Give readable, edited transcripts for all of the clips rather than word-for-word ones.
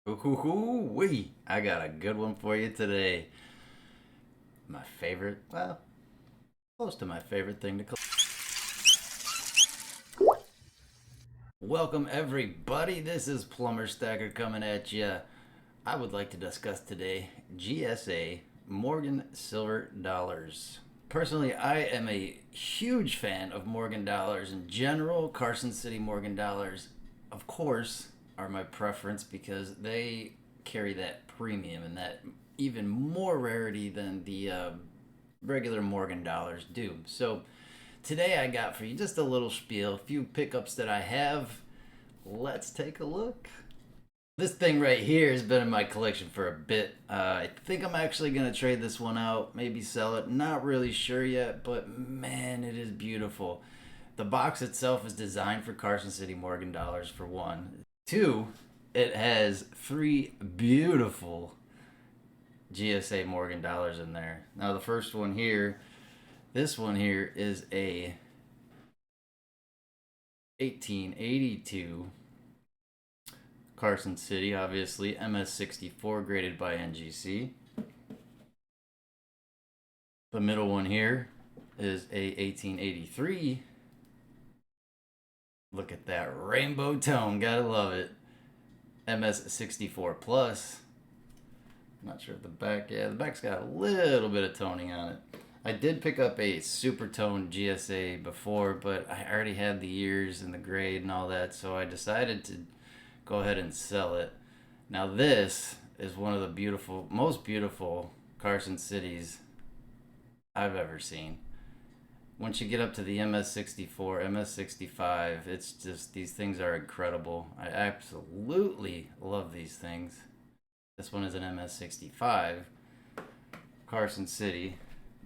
Ooh-hoo-hoo-wee. I got a good one for you today. My favorite, well, close to my favorite thing to collect. Welcome, everybody. This is Plumber Stacker coming at you. I would like to discuss today GSA Morgan Silver Dollars. Personally, I am a huge fan of Morgan Dollars in general. Carson City Morgan Dollars, of course, are my preference because they carry that premium and that even more rarity than the regular Morgan Dollars do. So today I got for you just a little spiel, a few pickups that I have. Let's take a look. This thing right here has been in my collection for a bit. I think I'm actually going to trade this one out, maybe sell it. Not really sure yet, but man, it is beautiful. The box itself is designed for Carson City Morgan Dollars, for one. Two, it has three beautiful GSA Morgan Dollars in there. Now, the first one here, this one here is a 1882 Carson City, obviously, MS64 graded by NGC. The middle one here is a 1883. Look at that rainbow tone, gotta love it. MS64 plus. Not sure if the back, yeah, the back's got a little bit of toning on it. I did pick up a super toned GSA before, but I already had the years and the grade and all that, so I decided to go ahead and sell it. Now this is one of the most beautiful Carson Cities I've ever seen. Once you get up to the MS64, MS65, it's just, these things are incredible. I absolutely love these things. This one is an MS65, Carson City,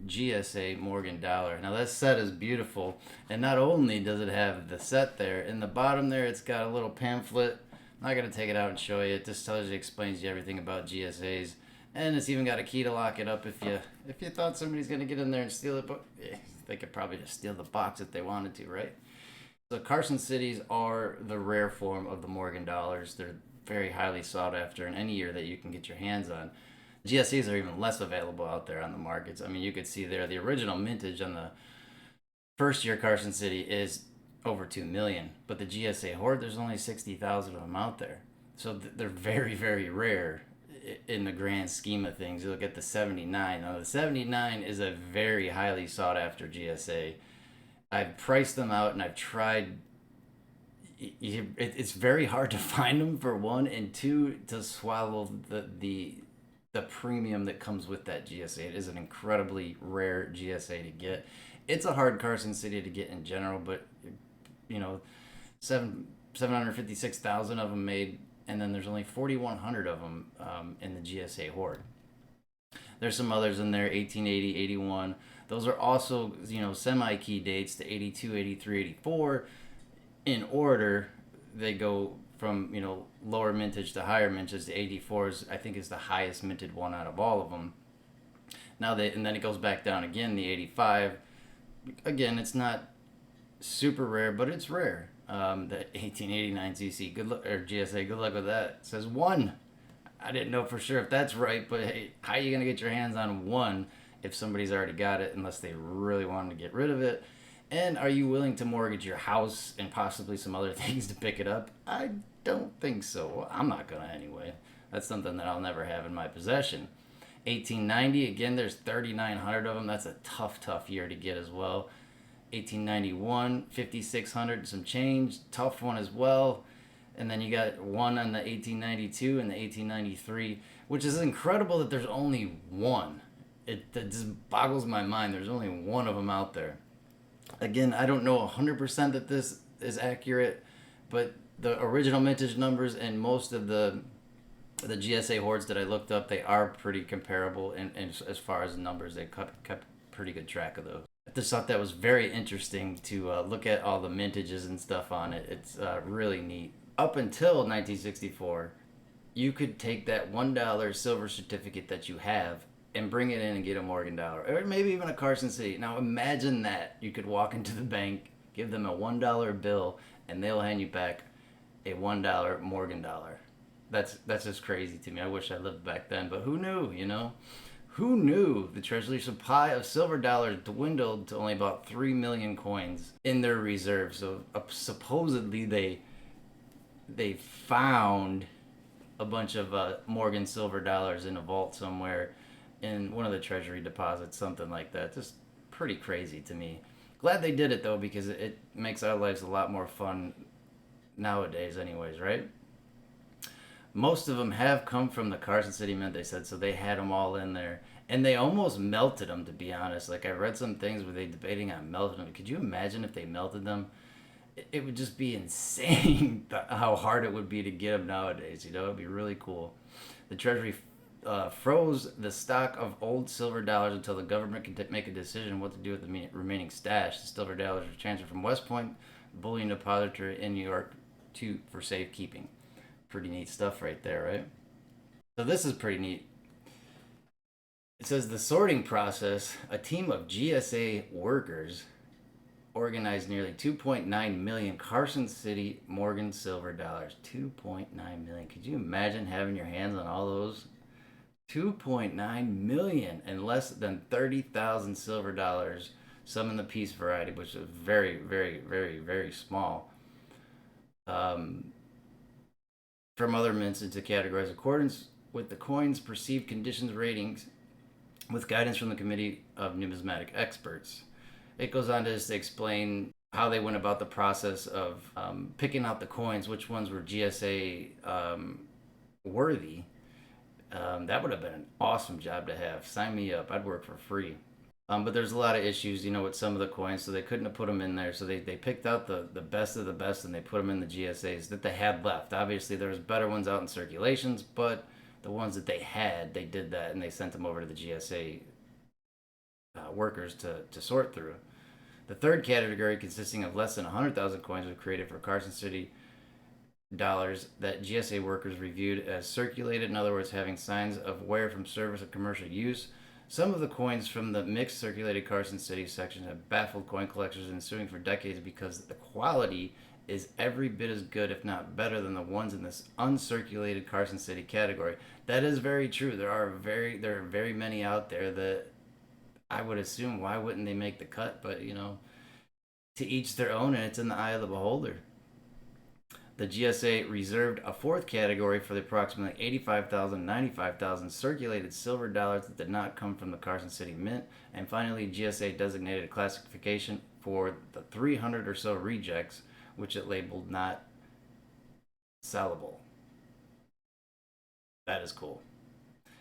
GSA Morgan Dollar. Now that set is beautiful, and not only does it have the set there, in the bottom there it's got a little pamphlet. I'm not going to take it out and show you. It just tells you, explains you everything about GSAs. And it's even got a key to lock it up if you thought somebody's going to get in there and steal it. But they could probably just steal the box if they wanted to, right? So Carson Cities are the rare form of the Morgan Dollars. They're very highly sought after in any year that you can get your hands on. GSAs are even less available out there on the markets. I mean, you could see there the original mintage on the first year Carson City is over 2 million, but the GSA Horde, there's only 60,000 of them out there. So they're very, very rare in the grand scheme of things. You look at the 79. Now, the 79 is a very highly sought after GSA. I've priced them out and I've tried. It's very hard to find them, for one, and two, to swallow the premium that comes with that GSA. It is an incredibly rare GSA to get. It's a hard Carson City to get in general, but 756,000 of them made, and then there's only 4,100 of them in the GSA Horde. There's some others in there, 1880, 81. Those are also, semi-key dates to 82, 83, 84. In order, they go from, lower mintage to higher mintage. The 84s, I think, is the highest minted one out of all of them. And then it goes back down again, the 85. Again, it's not super rare, but it's rare. The 1889 CC, good luck, or GSA, good luck with that. It says one. I didn't know for sure if that's right, but hey, how are you gonna get your hands on one if somebody's already got it, unless they really wanted to get rid of it? And are you willing to mortgage your house and possibly some other things to pick it up? I don't think so. I'm not gonna anyway. That's something that I'll never have in my possession. 1890, again, there's 3,900 of them. That's a tough year to get as well. 1891, 5,600, some change, tough one as well. And then you got one on the 1892 and the 1893, which is incredible that there's only one. That just boggles my mind. There's only one of them out there. Again, I don't know 100% that this is accurate, but the original mintage numbers and most of the GSA hordes that I looked up, they are pretty comparable, and as far as numbers, they kept pretty good track of those. I just thought that was very interesting to look at all the mintages and stuff on it. It's really neat. Up until 1964, you could take that $1 silver certificate that you have and bring it in and get a Morgan Dollar, or maybe even a Carson City. Now imagine that. You could walk into the bank, give them a $1 bill, and they'll hand you back a $1 Morgan Dollar. that's just crazy to me. I wish I lived back then, but who knew, Who knew the Treasury supply of silver dollars dwindled to only about 3 million coins in their reserve? So supposedly they found a bunch of Morgan silver dollars in a vault somewhere in one of the Treasury deposits, something like that. Just pretty crazy to me. Glad they did it though, because it makes our lives a lot more fun nowadays, anyways, right? Most of them have come from the Carson City Mint, they said, so they had them all in there. And they almost melted them, to be honest. Like, I read some things where they debating on melting them. Could you imagine if they melted them? It would just be insane how hard it would be to get them nowadays. It'd be really cool. The Treasury froze the stock of old silver dollars until the government can make a decision what to do with the remaining stash. The silver dollars were transferred from West Point Bullion Depository in New York for safekeeping. Pretty neat stuff right there, right? So this is pretty neat. It says the sorting process, a team of GSA workers organized nearly 2.9 million Carson City Morgan silver dollars. 2.9 million. Could you imagine having your hands on all those? 2.9 million and less than 30,000 silver dollars, some in the piece variety, which is very, very, very, very small. From other mints into categories in accordance with the coin's perceived conditions ratings with guidance from the Committee of Numismatic Experts. It goes on to just explain how they went about the process of picking out the coins, which ones were GSA worthy. That would have been an awesome job to have. Sign me up. I'd work for free. But there's a lot of issues, with some of the coins, so they couldn't have put them in there. So they picked out the best of the best, and they put them in the GSAs that they had left. Obviously, there was better ones out in circulations, but the ones that they had, they did that, and they sent them over to the GSA workers to sort through. The third category, consisting of less than 100,000 coins, was created for Carson City dollars that GSA workers reviewed as circulated, in other words, having signs of wear from service and commercial use. Some of the coins from the mixed circulated Carson City section have baffled coin collectors and suing for decades because the quality is every bit as good, if not better, than the ones in this uncirculated Carson City category. That is very true. There are very many out there that I would assume, why wouldn't they make the cut? But to each their own, and it's in the eye of the beholder. The GSA reserved a fourth category for the approximately 85,000, 95,000 circulated silver dollars that did not come from the Carson City Mint. And finally, GSA designated a classification for the 300 or so rejects, which it labeled not sellable. That is cool.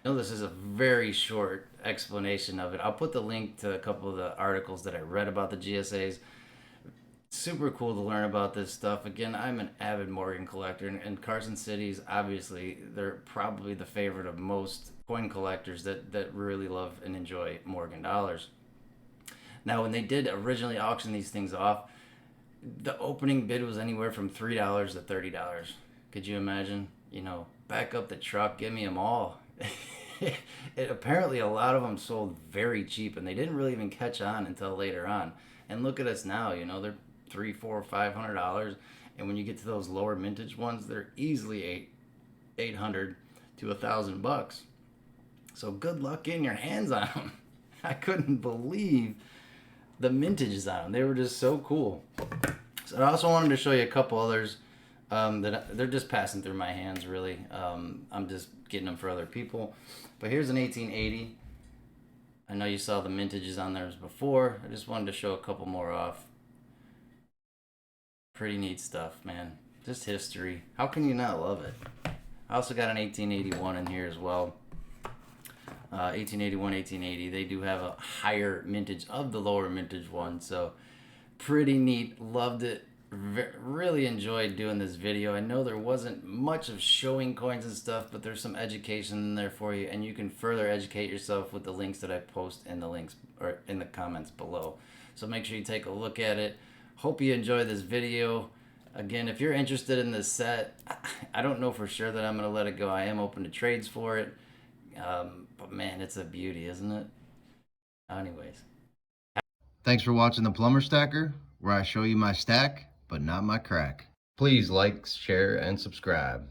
This is a very short explanation of it. I'll put the link to a couple of the articles that I read about the GSAs. Super cool to learn about this stuff. Again, I'm an avid Morgan collector, and Carson City's, obviously, they're probably the favorite of most coin collectors that really love and enjoy Morgan dollars. Now, when they did originally auction these things off, the opening bid was anywhere from $3 to $30. Could you imagine? Back up the truck, give me them all. Apparently, a lot of them sold very cheap, and they didn't really even catch on until later on. And look at us now, they're $300, $400, $500, and when you get to those lower mintage ones, they're easily $800 to $1,000. So good luck getting your hands on them. I couldn't believe the mintages on them. They were just so cool. So I also wanted to show you a couple others that they're just passing through my hands, really. I'm just getting them for other people. But here's an 1880. I know you saw the mintages on theirs before. I just wanted to show a couple more off. Pretty neat stuff, man. Just history. How can you not love it? I also got an 1881 in here as well. 1881, 1880. They do have a higher mintage of the lower mintage one, so pretty neat. Loved it. Really enjoyed doing this video. I know there wasn't much of showing coins and stuff, but there's some education in there for you, and you can further educate yourself with the links that I post in the links or in the comments below. So make sure you take a look at it. Hope you enjoy this video. Again, if you're interested in this set, I don't know for sure that I'm going to let it go. I am open to trades for it. But man, it's a beauty, isn't it? Anyways. Thanks for watching the Plumber Stacker, where I show you my stack, but not my crack. Please like, share, and subscribe.